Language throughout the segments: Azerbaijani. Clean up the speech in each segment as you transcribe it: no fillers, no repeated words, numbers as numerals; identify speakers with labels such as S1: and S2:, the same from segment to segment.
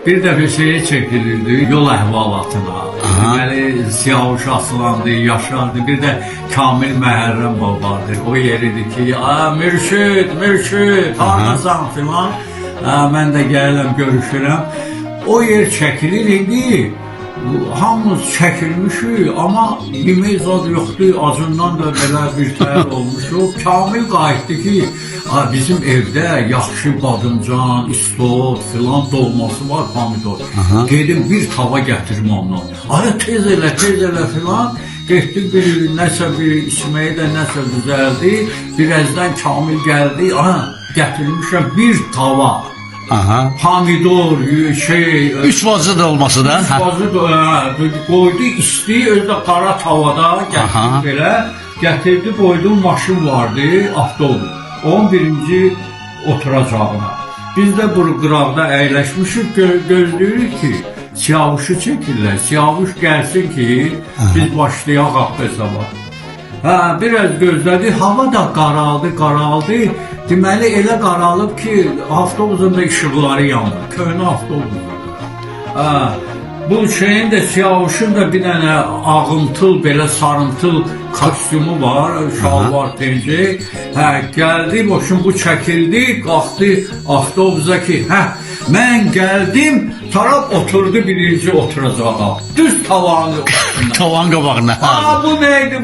S1: Bir dəfə şeye çəkilirdi, yol əhvalatına. Deməli, Siyavuş asılandı, yaşardı. Bir də Kamil Məhərrəm vardı. O yer idi ki, mürşid, haradasan filan. Mən də gəlirəm, görüşürəm. O yer çəkilir idi. Hamımız çəkilmişik, amma yemək zad yoxdur, acından da belə bir təhər olmuşuq. Kamil qayıtdı ki, bizim evdə yaxşı badımcan, istot filan dolması var, pomidor. Gedim bir tava gətirim ondan. Ay tez elə filan. Getdik nəsə bir içməyi də nəsə düzəldi. Birazdan Kamil gəldi, gətirmişəm bir tava. Pomidor,
S2: Üç bacı da olması da.
S1: Üç bacı da koydu, isti, özü də qara tavada gətirdi belə. Gətirdi, koydu, maşın vardı, avtobus. 11-ci oturacağına. Biz də bu qıraqda əyləşmişik, gözləyirik ki, Siyavuşu çəkirlər. Siyavuş gəlsin ki, biz başlayaq hesaba. Biraz gözlədi, hava da qaraldı. Deməli, elə qaralıb ki, avtobusun da işıqları yandı. Köhnə avtobusda. Bu şeyin də, Siyavuşun da bir dənə ağımtıl, belə sarımtıl kostyumu var, şalvar pencək. Gəldi, boşun bu çəkildi, qalxdı avtobusa ki, mən gəldim, taraf oturdu birinci oturacağa. Düz tavanı üstündə.
S2: Tavan qabağına.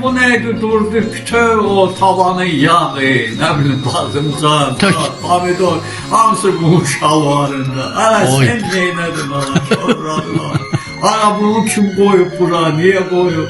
S1: Bu neydi, durdu, bütün o tavanın yağı, nə bilim, bazımcan, pomidor, hamısı bu şalvarında. Sen neynədin ona, şorradılar. Bunu kim koyup bura, niye koyup?